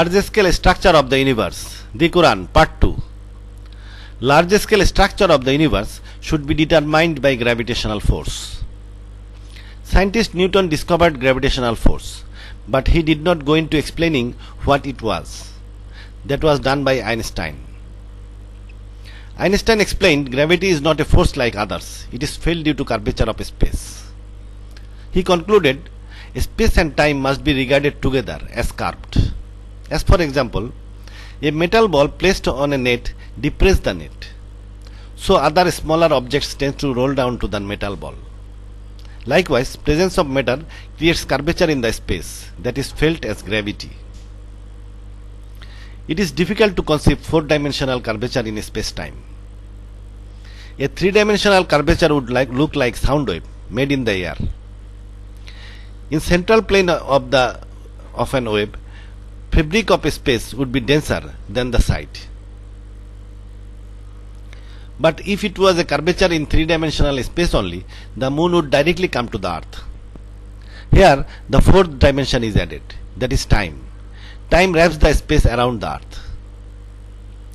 Large scale structure of the universe. The Quran, Part 2. Large scale structure of the universe should be determined by gravitational force. Scientist Newton discovered gravitational force, but he did not go into explaining what it was. That was done by Einstein. Einstein explained gravity is not a force like others, it is felt due to curvature of space. He concluded space and time must be regarded together as curved. As for example, a metal ball placed on a net depresses the net, so other smaller objects tend to roll down to the metal ball. Likewise, presence of matter creates curvature in the space that is felt as gravity. It is difficult to conceive four-dimensional curvature in space-time. A three-dimensional curvature would look like sound wave made in the air. In central plane of an wave, fabric of space would be denser than the side. But if it was a curvature in three-dimensional space only, the moon would directly come to the earth. Here, the fourth dimension is added, that is time. Time wraps the space around the earth.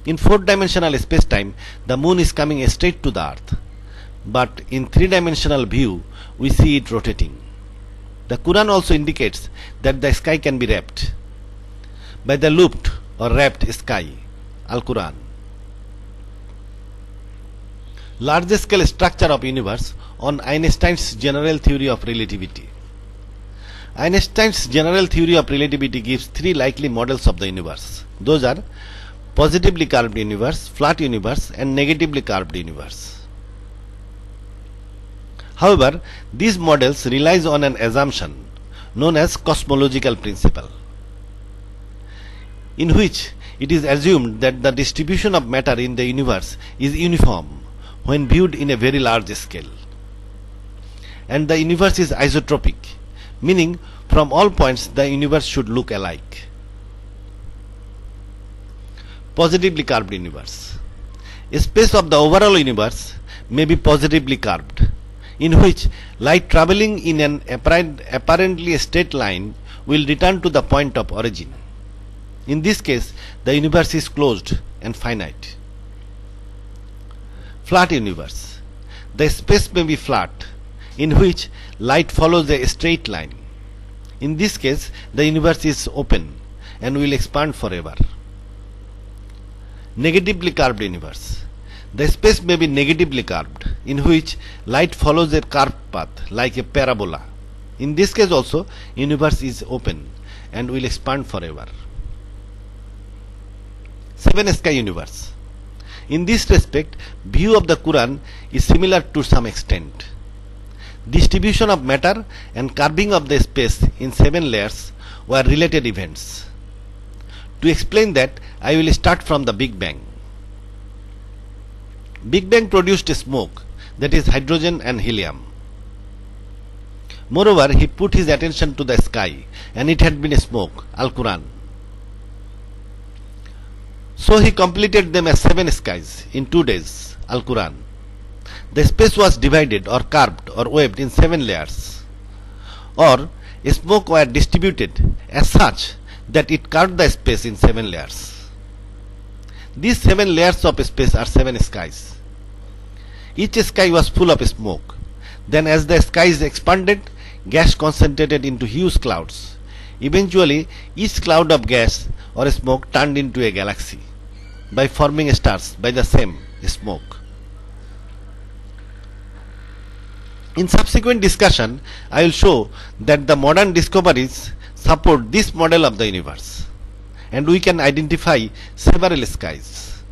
In fourth-dimensional space-time, the moon is coming straight to the earth. But in three-dimensional view, we see it rotating. The Quran also indicates that the sky can be wrapped by the looped or wrapped sky. Al-Quran. Large-scale structure of universe on Einstein's general theory of relativity. Einstein's general theory of relativity gives three likely models of the universe. Those are positively curved universe, flat universe, and negatively curved universe. However, these models relies on an assumption known as cosmological principle, in which it is assumed that the distribution of matter in the universe is uniform when viewed in a very large scale, and the universe is isotropic, meaning from all points the universe should look alike. Positively curved universe. A space of the overall universe may be positively curved, in which light traveling in an apparently straight line will return to the point of origin. In this case, the universe is closed and finite. Flat universe. The space may be flat, in which light follows a straight line. In this case, the universe is open and will expand forever. Negatively curved universe. The space may be negatively curved, in which light follows a curved path like a parabola. In this case also, universe is open and will expand forever. Seven sky universe. In this respect, view of the Quran is similar to some extent. Distribution of matter and curving of the space in 7 layers were related events. To explain that, I will start from the Big Bang. Big Bang produced a smoke, that is hydrogen and helium. Moreover, he put his attention to the sky, and it had been a smoke. Al-Quran. So he completed them as 7 skies in 2 days. Al-Quran. The space was divided or carved or waved in 7 layers, or smoke were distributed as such that it carved the space in 7 layers. These 7 layers of space are 7 skies. Each sky was full of smoke. Then as the skies expanded, gas concentrated into huge clouds. Eventually, each cloud of gas or smoke turned into a galaxy by forming stars by the same smoke. In subsequent discussion, I will show that the modern discoveries support this model of the universe, and we can identify several skies.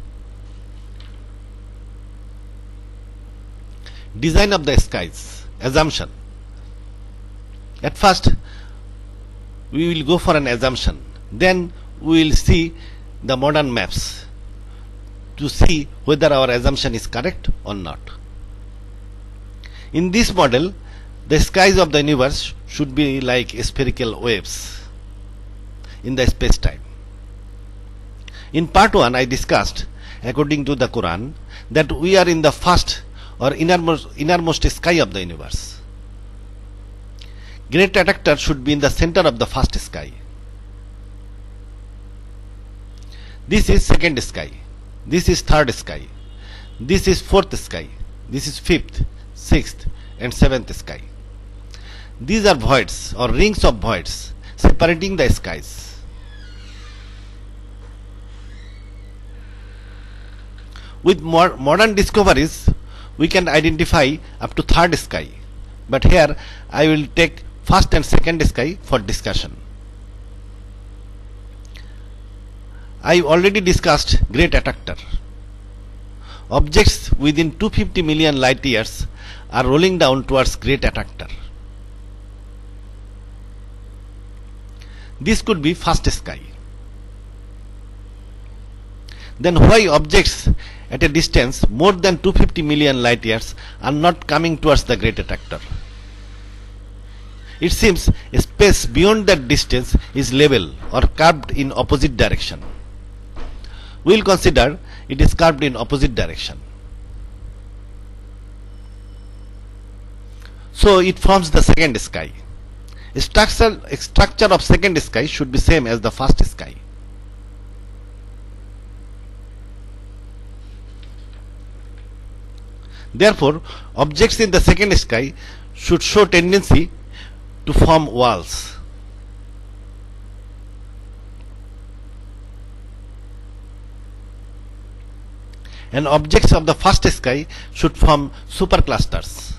Design of the skies. Assumption. At first, we will go for an assumption. Then we will see the modern maps to see whether our assumption is correct or not. In this model, the skies of the universe should be like spherical waves in the space-time. In part 1, I discussed, according to the Quran, that we are in the first or innermost sky of the universe. Great attractor should be in the center of the first sky. This is second sky. This is third sky. This is fourth sky. This is fifth, sixth, and seventh sky. These are voids or rings of voids separating the skies. With modern discoveries, we can identify up to third sky, but here I will take first and second sky for discussion. I already discussed great attractor. Objects within 250 million light years are rolling down towards great attractor. This could be first sky. Then why objects at a distance more than 250 million light years are not coming towards the great attractor? It seems space beyond that distance is level or curved in opposite direction. We will consider it is curved in opposite direction. So it forms the second sky. Structure of second sky should be same as the first sky. Therefore, objects in the second sky should show tendency to form walls. And objects of the first sky should form superclusters.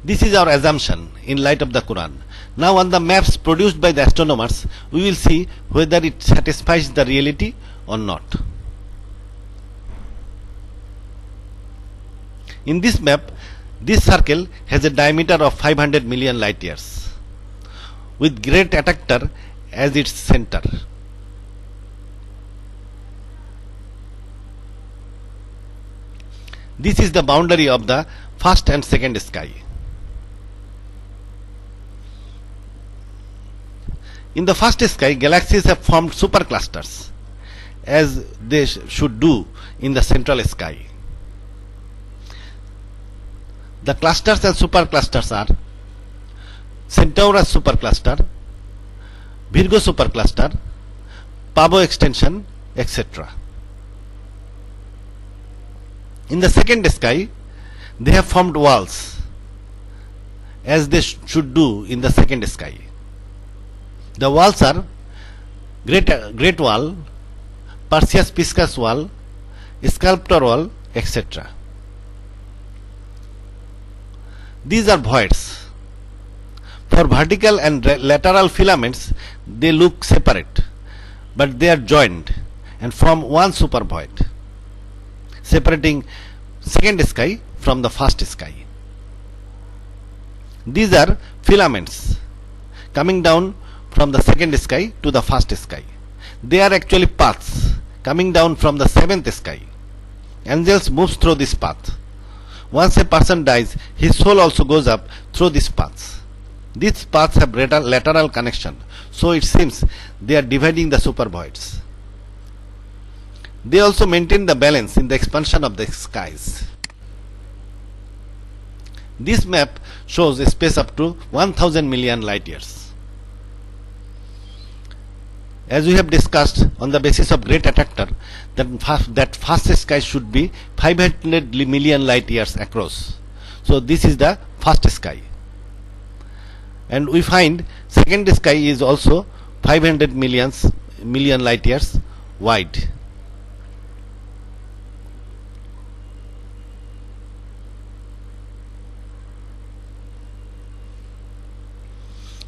This is our assumption in light of the Quran. Now on the maps produced by the astronomers, we will see whether it satisfies the reality or not. In this map, this circle has a diameter of 500 million light years, with great attractor as its center. This is the boundary of the first and second sky. In the first sky, galaxies have formed superclusters, as they should do in the central sky. The clusters and superclusters are Centaurus supercluster, Virgo supercluster, Pavo extension, etc. In the second sky, they have formed walls, as they should do in the second sky. The walls are Great Wall, Perseus Pisces Wall, Sculptor Wall, etc. These are voids. For vertical and lateral filaments, they look separate, but they are joined and form one super void, separating second sky from the first sky. These are filaments coming down from the second sky to the first sky. They are actually paths coming down from the seventh sky. Angels moves through this path. Once a person dies, his soul also goes up through these paths. These paths have lateral connection, so it seems they are dividing the super voids. They also maintain the balance in the expansion of the skies. This map shows a space up to 1000 million light years. As we have discussed on the basis of great attractor, that first sky should be 500 million light years across. So this is the first sky. And we find second sky is also 500 million light years wide.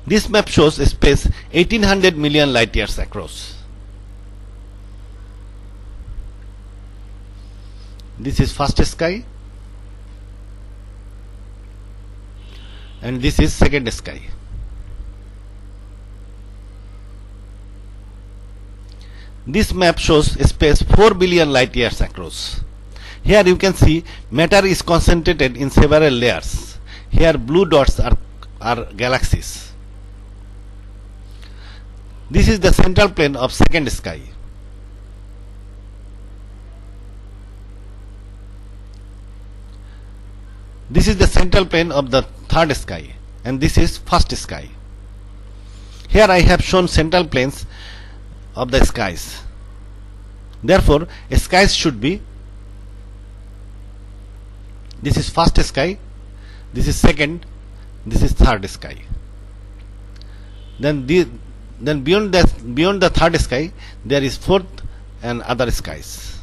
This map shows a space 1800 million light years across. This is first sky and this is second sky. This map shows a space 4 billion light years across. Here you can see matter is concentrated in several layers. Here blue dots are galaxies. This is the central plane of second sky. This is the central plane of the third sky, and this is first sky. Here I have shown central planes of the skies. Therefore, skies should be, this is first sky, this is second, this is third sky. Then beyond the third sky there is fourth and other skies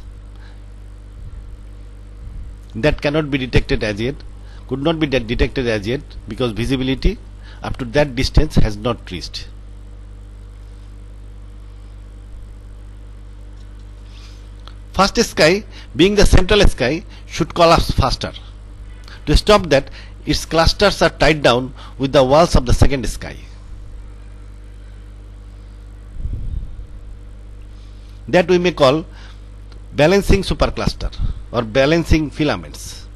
that cannot be detected as yet, could not be detected as yet, because visibility up to that distance has not reached. First sky, being the central sky, should collapse faster. To stop that, its clusters are tied down with the walls of the second sky. That we may call balancing supercluster or balancing filaments.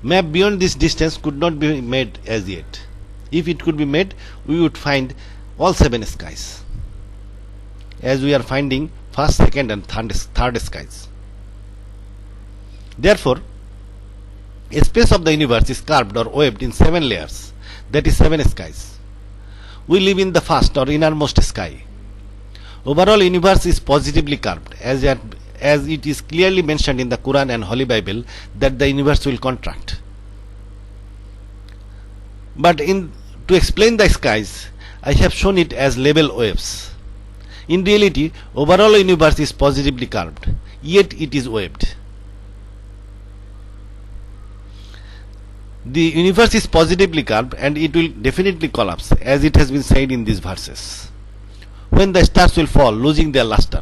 Map beyond this distance could not be made as yet. If it could be made, we would find all 7 skies, as we are finding first, second and third skies. Therefore, a space of the universe is carved or waved in 7 layers, that is 7 skies. We live in the first or innermost sky. Overall universe is positively carved, as it is clearly mentioned in the Quran and Holy Bible that the universe will contract. But to explain the skies, I have shown it as level waves. In reality, overall universe is positively curved, yet it is waved. The universe is positively curved and it will definitely collapse, as it has been said in these verses. When the stars will fall, losing their luster,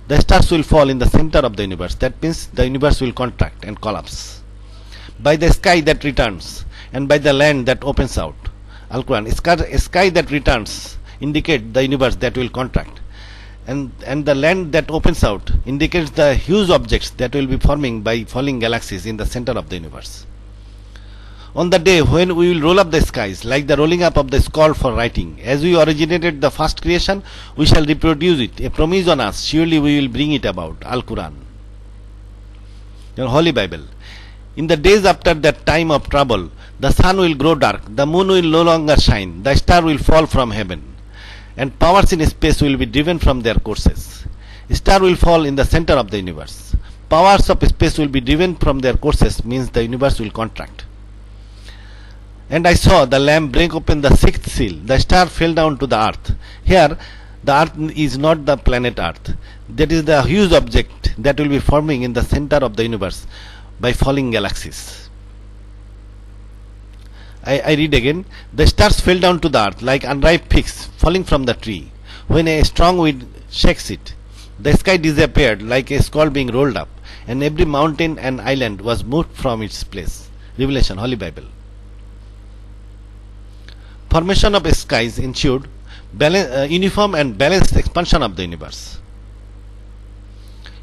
the stars will fall in the center of the universe. That means the universe will contract and collapse. By the sky that returns and by the land that opens out. Al-Quran, sky that returns indicate the universe that will contract, and the land that opens out indicates the huge objects that will be forming by falling galaxies in the center of the universe. On the day when we will roll up the skies, like the rolling up of the scroll for writing, as we originated the first creation, we shall reproduce it. A promise on us, surely we will bring it about. Al-Quran. The Holy Bible. In the days after that time of trouble, the sun will grow dark, the moon will no longer shine, the star will fall from heaven, and powers in space will be driven from their courses. Star will fall in the center of the universe. Powers of space will be driven from their courses, means the universe will contract. And I saw the Lamb break open the 6th seal. The star fell down to the earth. Here, the earth is not the planet Earth. That is the huge object that will be forming in the center of the universe by falling galaxies. I read again. The stars fell down to the earth like unripe figs falling from the tree. When a strong wind shakes it, the sky disappeared like a scroll being rolled up, and every mountain and island was moved from its place. Revelation, Holy Bible. Formation of skies ensured uniform and balanced expansion of the universe.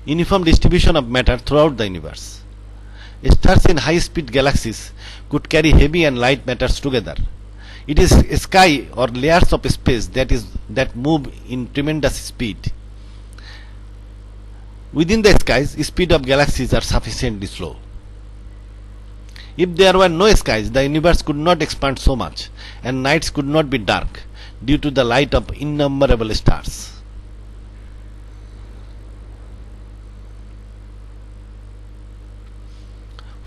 Uniform distribution of matter throughout the universe. Stars in high-speed galaxies could carry heavy and light matters together. It is a sky or layers of space that move in tremendous speed. Within the skies, speed of galaxies are sufficiently slow. If there were no skies, the universe could not expand so much, and nights could not be dark due to the light of innumerable stars.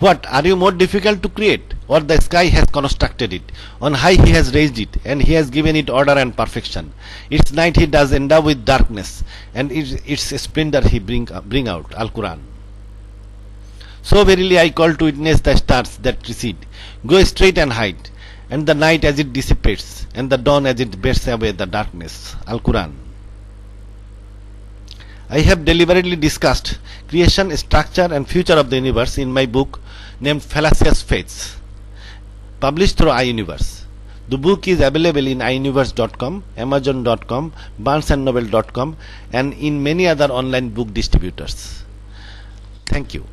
What, are you more difficult to create, or the sky has constructed it? On high he has raised it, and he has given it order and perfection. Its night he does endow with darkness, and its splendor he bring out. Al-Quran. So verily I call to witness the stars that recede. Go straight and hide, and the night as it dissipates, and the dawn as it bears away the darkness. Al-Quran. I have deliberately discussed creation, structure and future of the universe in my book named Fallacious Faiths, published through iUniverse. The book is available in iUniverse.com, Amazon.com, BarnesandNoble.com and in many other online book distributors. Thank you.